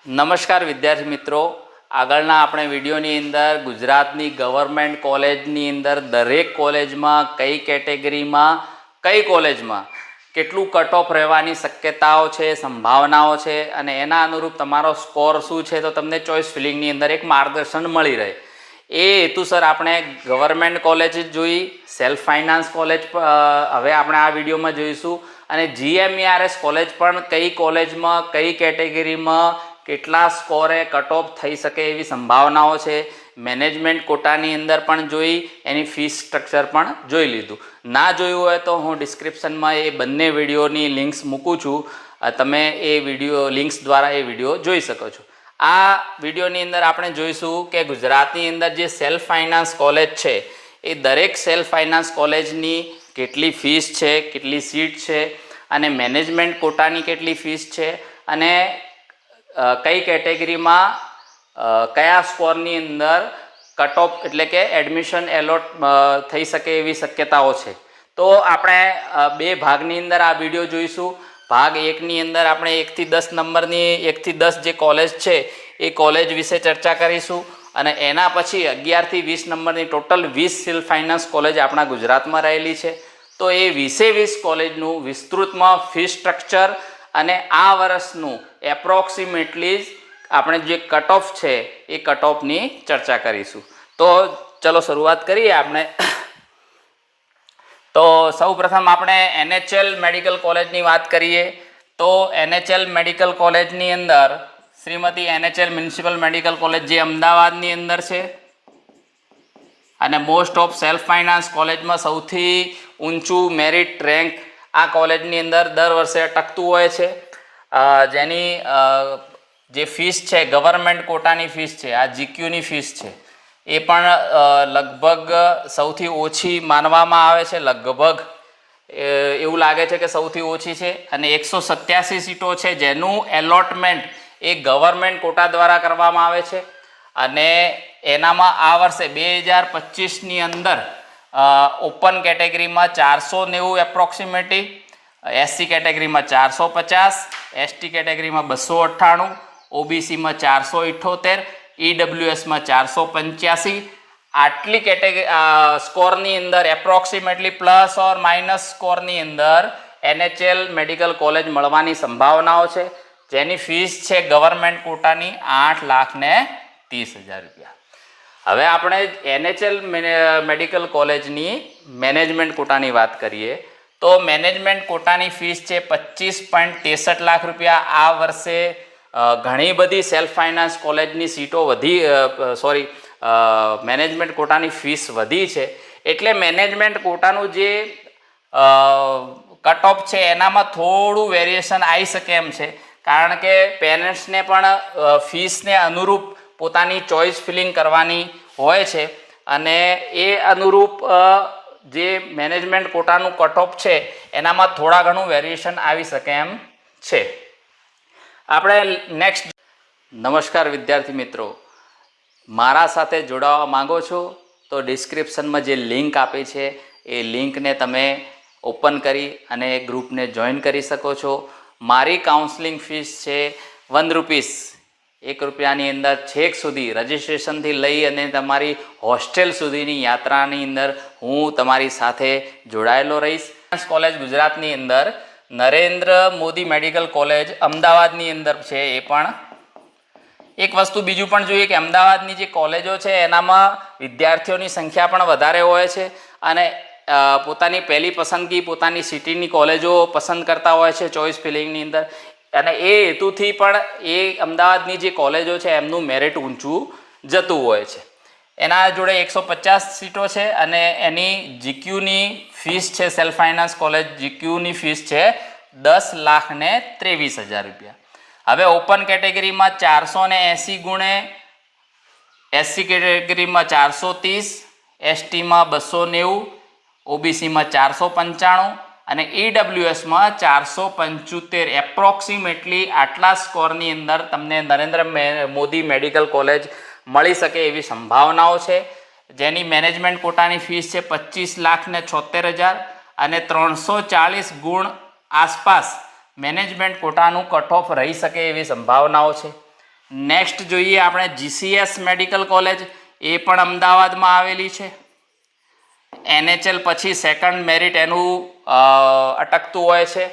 નમસ્કાર વિદ્યાર્થી મિત્રો, આગળના આપણે વિડીયોની અંદર ગુજરાતની ગવર્મેન્ટ કોલેજની અંદર દરેક કોલેજમાં કઈ કેટેગરીમાં કઈ કોલેજમાં કેટલું કટ ઓફ રહેવાની શક્યતાઓ છે, સંભાવનાઓ છે અને એના અનુરૂપ તમારો સ્કોર શું છે તો તમને ચોઇસ ફિલિંગની અંદર એક માર્ગદર્શન મળી રહે એ હેતુસર આપણે ગવર્મેન્ટ કોલેજ જોઈ, સેલ્ફ ફાઇનાન્સ કોલેજ હવે આપણે આ વિડીયોમાં જોઈશું અને GMERS કોલેજ પણ કઈ કોલેજમાં કઈ કેટેગરીમાં કેટલા સ્કોરે કટ ઓફ થઈ શકે એવી સંભાવનાઓ છે, મેનેજમેન્ટ કોટાની અંદર પણ જોઈ, એની ફીસ સ્ટ્રક્ચર પણ જોઈ લીધું. ના જોયું હોય તો હું ડિસ્ક્રિપ્શનમાં એ બંને વિડીયોની લિંક્સ મૂકું છું, તમે એ વિડીયો લિંક્સ દ્વારા એ વિડીયો જોઈ શકો છો. આ વિડીયોની અંદર આપણે જોઈશું કે ગુજરાતની અંદર જે સેલ્ફ ફાઇનાન્સ કોલેજ છે એ દરેક સેલ્ફ ફાઇનાન્સ કોલેજની કેટલી ફીસ છે, કેટલી સીટ છે અને મેનેજમેન્ટ કોટાની કેટલી ફીસ છે અને કઈ કેટેગરીમાં કયા સ્કોરની અંદર કટ ઓફ એટલે કે એડમિશન એલોટ થઈ શકે એવી શક્યતાઓ છે. તો આપણે બે ભાગની અંદર આ વિડીયો જોઈશું. ભાગ એકની અંદર આપણે 1 થી 10 નંબરની 1 થી 10 જે કોલેજ છે એ કોલેજ વિશે ચર્ચા કરીશું અને એના પછી 11 થી 20 નંબરની ટોટલ 20 સેલ્ફ ફાઇનાન્સ કોલેજ આપણા ગુજરાતમાં રહેલી છે. તો એ 20 કોલેજનું વિસ્તૃતમાં ફી સ્ટ્રક્ચર અને આ વર્ષનું એપ્રોક્સિમેટલી આપણે જે કટ ઓફ છે એ કટ ઓફની ચર્ચા કરીશું. તો ચલો શરૂઆત કરીએ આપણે. તો સૌ પ્રથમ આપણે NHL મેડિકલ કોલેજની વાત કરીએ તો NHL મેડિકલ કોલેજની અંદર Shrimati NHL municipal medical college જે અમદાવાદની અંદર છે અને મોસ્ટ ઓફ સેલ્ફ ફાઇનાન્સ કોલેજમાં સૌથી ઊંચું મેરિટ રેન્ક આ કોલેજની અંદર દર વર્ષે અટકતું હોય છે. જેની જે ફીસ છે ગવર્મેન્ટ કોટાની ફીસ છે, આ GQની ફીસ છે એ પણ લગભગ સૌથી ઓછી માનવામાં આવે છે. લગભગ એવું લાગે છે કે સૌથી ઓછી છે અને 187 સીટો છે જેનું એલોટમેન્ટ એ ગવર્મેન્ટ કોટા દ્વારા કરવામાં આવે છે અને એનામાં આ વર્ષે 2025ની અંદર ઓપન કેટેગરીમાં 490 એપ્રોક્સિમેટલી, SC કેટેગરીમાં 450, ST કેટેગરીમાં 298, OBCમાં 478, EWSમાં 485. આટલી કેટેગરી સ્કોરની અંદર એપ્રોક્સિમેટલી પ્લસ ઓર માઇનસ સ્કોરની અંદર NHL મેડિકલ કોલેજ મળવાની સંભાવનાઓ છે જેની ફીસ છે ગવર્મેન્ટ કોટાની 8,30,000 રૂપિયા. હવે આપણે NHL મેડિકલ કોલેજની મેનેજમેન્ટ કોટાની વાત કરીએ તો મેનેજમેન્ટ કોટાની ફીસ છે 25.63 લાખ રૂપિયા. આ વર્ષે ઘણી બધી સેલ્ફ ફાઇનાન્સ કોલેજની સીટો મેનેજમેન્ટ કોટાની ફીસ વધી છે એટલે મેનેજમેન્ટ કોટાનું જે કટ ઓફ છે એનામાં થોડું વેરિએશન આવી શકે એમ છે કારણ કે પેરેન્ટ્સને પણ ફીસને અનુરૂપ પોતાની ચોઇસ ફિલિંગ કરવાની હોય છે અને એ અનુરૂપ જે મેનેજમેન્ટ કોટાનું કટ ઓફ છે એનામાં થોડા ઘણું વેરિએશન આવી શકે એમ છે. આપણે નેક્સ્ટ. નમસ્કાર વિદ્યાર્થી મિત્રો, મારા સાથે જોડાવા માંગો છો તો ડિસ્ક્રિપ્શનમાં જે લિંક આપી છે એ લિંકને તમે ઓપન કરી અને ગ્રુપને જોઈન કરી શકો છો. મારી કાઉન્સલિંગ ફીસ છે ₹1, ₹1ની અંદર છેક સુધી રજિસ્ટ્રેશનથી લઈ અને તમારી હોસ્ટેલ સુધીની યાત્રાની અંદર હું તમારી સાથે જોડાયેલો રહીશ. કોલેજ ગુજરાતની અંદર નરેન્દ્ર મોદી મેડિકલ કોલેજ અમદાવાદની અંદર છે. એ પણ એક વસ્તુ બીજું પણ જોઈએ કે અમદાવાદની જે કોલેજો છે એનામાં વિદ્યાર્થીઓની સંખ્યા પણ વધારે હોય છે અને પોતાની પહેલી પસંદગી પોતાની સિટીની કોલેજો પસંદ કરતા હોય છે ચોઇસ ફિલિંગની અંદર અને એ હેતુથી પણ એ અમદાવાદની જે કોલેજો છે એમનું મેરિટ ઊંચું જતું હોય છે. એના જોડે 150 સીટો છે અને એની GQની ફીસ છે સેલ્ફ ફાઇનાન્સ કોલેજ GQની ફીસ છે 10,23,000 રૂપિયા. હવે ઓપન કેટેગરીમાં 480 ગુણે, SC કેટેગરીમાં 430, STમાં 290, OBCમાં 495 અને EWSમાં 475. એપ્રોક્સિમેટલી આટલા સ્કોરની અંદર તમને નરેન્દ્ર મોદી મેડિકલ કોલેજ મળી શકે એવી સંભાવનાઓ છે જેની મેનેજમેન્ટ કોટાની ફીસ છે 25,76,000 અને 340 ગુણ આસપાસ મેનેજમેન્ટ કોટાનું કટ ઓફ રહી શકે એવી સંભાવનાઓ છે. નેક્સ્ટ જોઈએ આપણે GCS મેડિકલ કોલેજ, એ પણ અમદાવાદમાં આવેલી છે. NHL પછી સેકન્ડ મેરિટ એનું અટકતું હોય છે.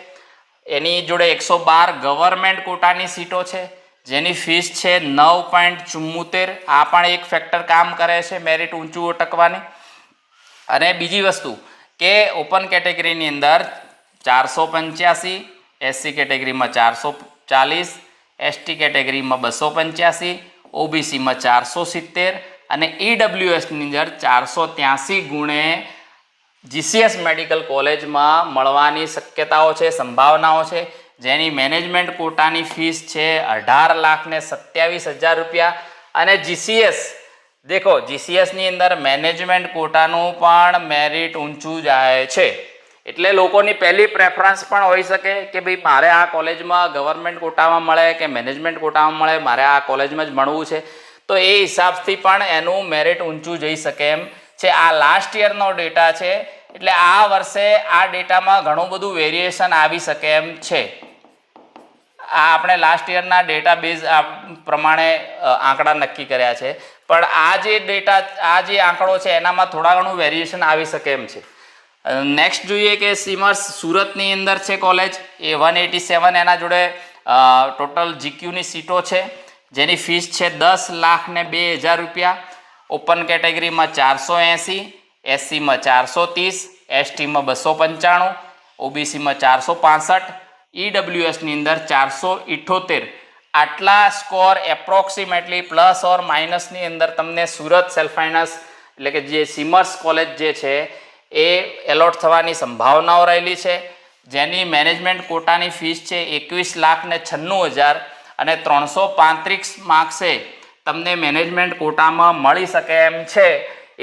એની જોડે 112 ગવર્મેન્ટ કોટાની સીટો છે, જેની ફીસ છે 9.74. આ પણ એક ફેક્ટર કામ કરે છે મેરિટ ઊંચું અટકવાની. અને બીજી વસ્તુ કે ઓપન કેટેગરીની અંદર 485, SC કેટેગરીમાં 440, ST કેટેગરીમાં 285, OBCમાં 470 અને EWSની અંદર 483 ગુણે GCS મેડિકલ કોલેજમાં મળવાની શક્યતાઓ છે, સંભાવનાઓ છે, જેની મેનેજમેન્ટ કોટાની ફીસ છે 18,27,000 રૂપિયા. અને GCS દેખો, GCSની અંદર મેનેજમેન્ટ કોટાનું પણ મેરિટ ઊંચું જાય છે. એટલે લોકોની પહેલી પ્રેફરન્સ પણ હોઈ શકે કે ભાઈ મારે આ કોલેજમાં ગવર્મેન્ટ કોટામાં મળે કે મેનેજમેન્ટ કોટામાં મળે, મારે આ કોલેજમાં જ ભણવું છે. તો એ હિસાબથી પણ એનું મેરિટ ઊંચું જઈ શકે એમ છે. આ લાસ્ટ યરનો ડેટા છે, એટલે આ વર્ષે આ ડેટામાં ઘણું બધું વેરિએશન આવી શકે એમ છે. આ આપણે લાસ્ટ યરના ડેટાબેઝ પ્રમાણે આંકડા નક્કી કર્યા છે, પણ આ જે ડેટા, આ જે આંકડો છે એનામાં થોડા ઘણું વેરિએશન આવી શકે એમ છે. નેક્સ્ટ જોઈએ કે સિમર્સ સુરતની અંદર છે કોલેજ, એ 187 એના જોડે ટોટલ GQની સીટો છે, જેની ફીસ છે 10,02,000 રૂપિયા. ઓપન કેટેગરીમાં 480, SCમાં 430, STમાં 295, OBCમાં 465, EWSની અંદર 478. આટલા સ્કોર એપ્રોક્સિમેટલી પ્લસ ઓર માઇનસની અંદર તમને સુરત સેલ્ફ ફાઇનાન્સ એટલે કે જે સિમર્સ કોલેજ જે છે એ એલોટ થવાની સંભાવનાઓ રહેલી છે, જેની મેનેજમેન્ટ કોટાની ફીસ છે 21,96,000 અને 335 માર્ક્સે તમને મેનેજમેન્ટ કોટામાં મળી શકે એમ છે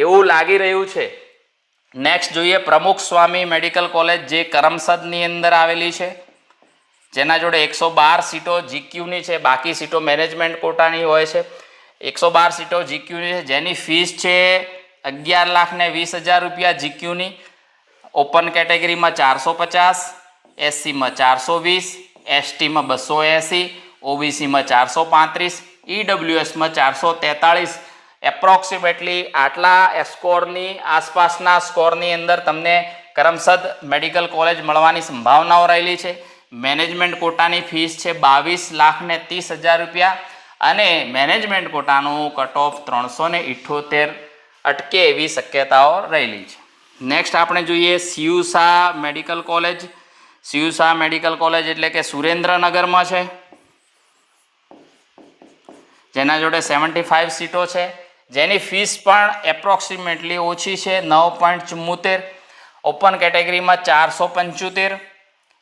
એવું લાગી રહ્યું છે. નેક્સ્ટ જોઈએ પ્રમુખ સ્વામી મેડિકલ કોલેજ, જે કરમસદની અંદર આવેલી છે, જેના જોડે 112 સીટો GQની છે, બાકી સીટો મેનેજમેન્ટ કોટાની હોય છે. 112 સીટો GQની છે, જેની ફીસ છે 11,20,000 રૂપિયા GQની. ઓપન કેટેગરીમાં 450, SCમાં 420, STમાં 280, OBCમાં 435, EWSમાં 443. એપ્રોક્સિમેટલી આટલા સ્કોરની આસપાસના સ્કોરની અંદર તમને કરમસદ મેડિકલ કોલેજ મળવાની સંભાવનાઓ રહેલી છે. મેનેજમેન્ટ કોટાની ફીસ છે 22,30,000 રૂપિયા અને મેનેજમેન્ટ કોટાનું કટ ઓફ 378 અટકે એવી શક્યતાઓ રહેલી છે. નેક્સ્ટ આપણે જોઈએ સિયુસા મેડિકલ કોલેજ. સિયુસા મેડિકલ કોલેજ એટલે કે સુરેન્દ્રનગરમાં છે, જેના જોડે 75 સીટો છે, જેની ફીસ પણ એપ્રોક્સિમેટલી ઓછી છે 9.74. ઓપન કેટેગરીમાં 475,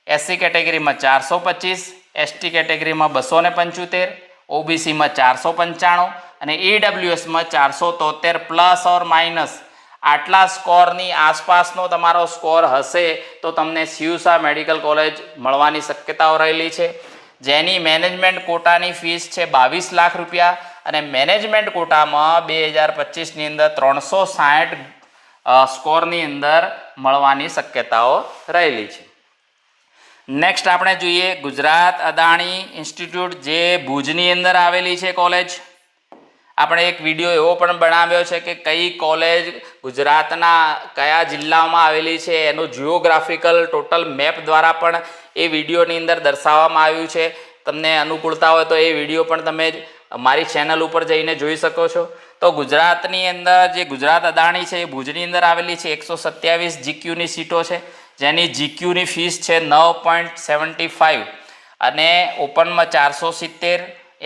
SC કેટેગરીમાં 425, ST કેટેગરીમાં 275, OBCમાં 495 અને EWSમાં 473. પ્લસ ઓર માઇનસ આટલા સ્કોરની આસપાસનો તમારો સ્કોર હશે તો તમને સિયુસા મેડિકલ કોલેજ મળવાની શક્યતાઓ રહેલી છે, જેની મેનેજમેન્ટ કોટાની ફીસ છે 22 લાખ રૂપિયા અને મેનેજમેન્ટ કોટામાં 2025ની અંદર 360 સ્કોરની અંદર મળવાની શક્યતાઓ રહેલી છે. નેક્સ્ટ આપણે જોઈએ ગુજરાત અદાણી ઇન્સ્ટિટ્યૂટ, જે ભુજની અંદર આવેલી છે કોલેજ. આપણે એક વિડીયો એવો પણ બનાવ્યો છે કે કઈ કોલેજ ગુજરાતના કયા જિલ્લામાં આવેલી છે એનું જિયોગ્રાફિકલ ટોટલ મેપ દ્વારા પણ એ વિડીયોની અંદર દર્શાવવામાં આવ્યું છે. તમને અનુકૂળતા હોય તો એ વિડીયો પણ તમે મારી ચેનલ ઉપર જઈને જોઈ શકો છો. તો ગુજરાતની અંદર જે ગુજરાત અદાણી છે એ ભુજની અંદર આવેલી છે. 127 GQની સીટો છે, જેની GQની ફીસ છે 9.75 અને ઓપનમાં 470,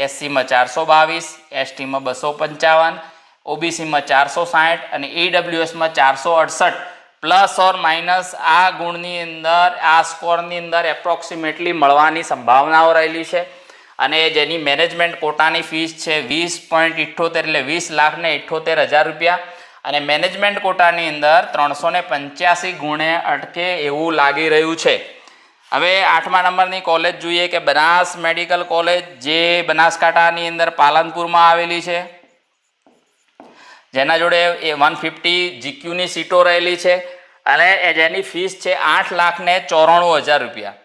SCમાં 422, STમાં 255, OBCમાં 460 અને EWSમાં 468. પ્લસ ઓર માઇનસ આ ગુણની અંદર, આ સ્કોરની અંદર એપ્રોક્સિમેટલી મળવાની સંભાવનાઓ રહેલી છે અને જેની મેનેજમેન્ટ કોટાની ફીસ છે 20.78 એટલે 20,78,000 રૂપિયા અને મેનેજમેન્ટ કોટાની અંદર 385 ગુણે અટકે એવું લાગી રહ્યું છે. હવે 8મા નંબરની કોલેજ જોઈએ કે બનાસ મેડિકલ કોલેજ, જે બનાસકાંઠાની અંદર પાલનપુરમાં આવેલી છે, જેના જોડે 150 GQની સીટો રહેલી છે અને જેની ફીસ છે 8,94,000 રૂપિયા.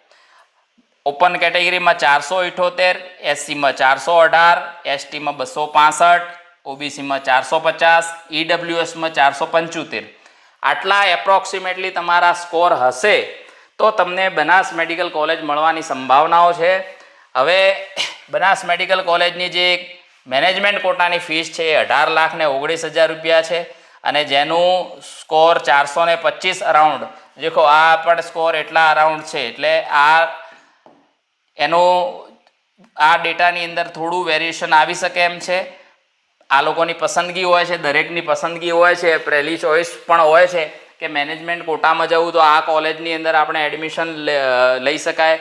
ઓપન કેટેગરીમાં 478, એસસીમાં 418, એસટીમાં 265, ઓબીસીમાં 450, ઈડબ્લ્યુએસમાં 475. આટલા એપ્રોક્સિમેટલી તમારા સ્કોર હશે તો તમને બનાસ મેડિકલ કોલેજ મળવાની સંભાવનાઓ છે. હવે બનાસ મેડિકલ કોલેજની જે મેનેજમેન્ટ કોટાની ફીસ છે એ 18,19,000 રૂપિયા છે અને જેનું સ્કોર 425 અરાઉન્ડ, દેખો આ પણ સ્કોર એટલા અરાઉન્ડ છે, એટલે આ ડેટાની અંદર થોડું વેરિએશન આવી શકે એમ છે. આ લોકોની પસંદગી હોય છે, દરેકની પસંદગી હોય છે, પહેલી ચોઈસ પણ હોય છે કે મેનેજમેન્ટ કોટામાં જવું તો આ કોલેજની અંદર આપણે એડમિશન લઈ શકાય.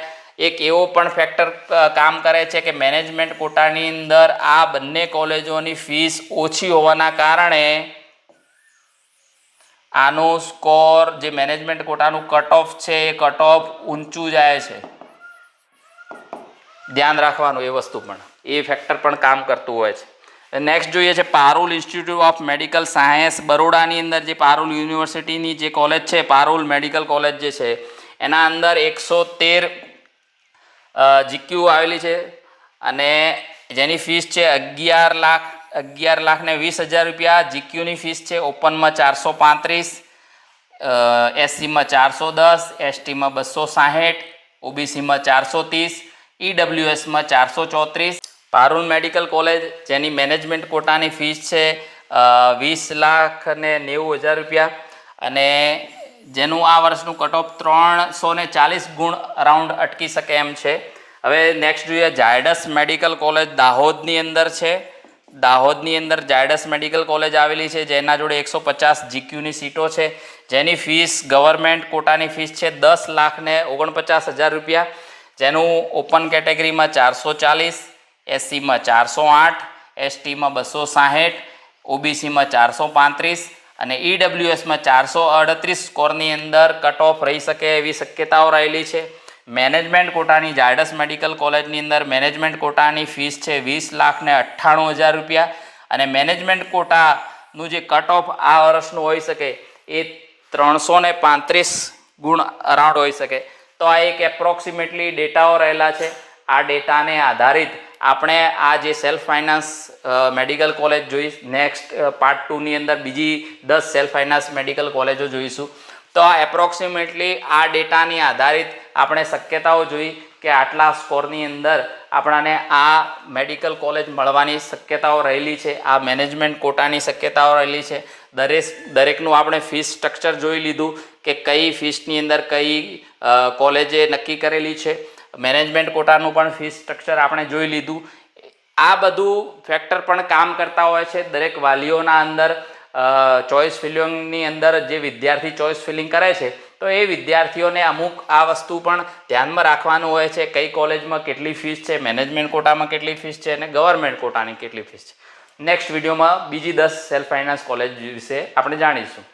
એક એવો પણ ફેક્ટર કામ કરે છે કે મેનેજમેન્ટ કોટાની અંદર આ બંને કોલેજોની ફીસ ઓછી હોવાના કારણે આનું સ્કોર જે મેનેજમેન્ટ કોટાનું કટ ઓફ છે એ કટ ઓફ ઊંચું જાય છે. ધ્યાન રાખવાનું એ વસ્તુ પણ, એ ફેક્ટર પણ કામ કરતું હોય છે. નેક્સ્ટ જોઈએ છે Parul institute of medical science બરોડાની અંદર જે પારુલ યુનિવર્સિટીની જે કોલેજ છે, પારુલ મેડિકલ કોલેજ જે છે એના અંદર 113 જીક્યુ આવેલી છે અને જેની ફીસ છે 11,20,000 રૂપિયા. જીક્યુની ફીસ છે ઓપનમાં 435, એસસીમાં 410, એસટીમાં 260, ઓબીસીમાં 430, ઈડબ્લ્યુએસમાં 434. પારુલ મેડિકલ કોલેજ જેની મેનેજમેન્ટ કોટાની ફીસ છે 20,90,000 રૂપિયા અને જેનું આ વર્ષનું કટ ઓફ 340 ગુણ અરાઉન્ડ અટકી શકે એમ છે. હવે નેક્સ્ટ જોઈએ ઝાયડસ મેડિકલ કોલેજ દાહોદની અંદર છે. દાહોદની અંદર ઝાયડસ મેડિકલ કોલેજ આવેલી છે જેના જોડે 150 જીક્યુની સીટો છે, જેની ફીસ ગવર્મેન્ટ કોટાની ફીસ છે 10,49,000 રૂપિયા. જેનું ઓપન કેટેગરીમાં 440, એસસીમાં 408, એસટીમાં 260, ઓબીસીમાં 435 અને ઈડબ્લ્યુએસમાં 438 સ્કોરની અંદર કટ ઓફ રહી શકે એવી શક્યતાઓ રહેલી છે. મેનેજમેન્ટ કોટાની ઝાયડસ મેડિકલ કોલેજની અંદર મેનેજમેન્ટ કોટાની ફીસ છે 20,98,000 રૂપિયા અને મેનેજમેન્ટ કોટાનું જે કટ ઓફ આ વર્ષનું હોઈ શકે એ 335 ગુણ અરાઉન્ડ હોઈ શકે. તો આ એક એપ્રોક્સિમેટલી ડેટાઓ રહેલા છે. આ ડેટાને આધારિત આપણે આ જે સેલ્ફ ફાઇનાન્સ મેડિકલ કોલેજ જોઈ, નેક્સ્ટ પાર્ટ 2ની અંદર બીજી 10 સેલ્ફ ફાઇનાન્સ મેડિકલ કોલેજો જોઈશું. તો આ એપ્રોક્સિમેટલી આ ડેટાની આધારિત આપણે શક્યતાઓ જોઈ કે આટલા સ્કોરની અંદર આપણાને આ મેડિકલ કોલેજ મળવાની શક્યતાઓ રહેલી છે, આ મેનેજમેન્ટ કોટાની શક્યતાઓ રહેલી છે. દરેકનું આપણે ફીસ સ્ટ્રક્ચર જોઈ લીધું કે કઈ ફીસની અંદર કઈ કોલેજે નક્કી કરેલી છે. મેનેજમેન્ટ કોટાનું પણ ફીસ સ્ટ્રક્ચર આપણે જોઈ લીધું. આ બધું ફેક્ટર પણ કામ કરતા હોય છે દરેક વાલીઓના અંદર. ચોઇસ ફિલિંગની અંદર જે વિદ્યાર્થી ચોઇસ ફિલિંગ કરે છે તો એ વિદ્યાર્થીઓને અમુક આ વસ્તુ પણ ધ્યાનમાં રાખવાનું હોય છે, કઈ કોલેજમાં કેટલી ફીસ છે, મેનેજમેન્ટ કોટામાં કેટલી ફીસ છે અને ગવર્મેન્ટ કોટાની કેટલી ફીસ છે. નેક્સ્ટ વિડીયોમાં બીજી 10 સેલ્ફ ફાઇનાન્સ કોલેજ વિશે આપણે જાણીશું.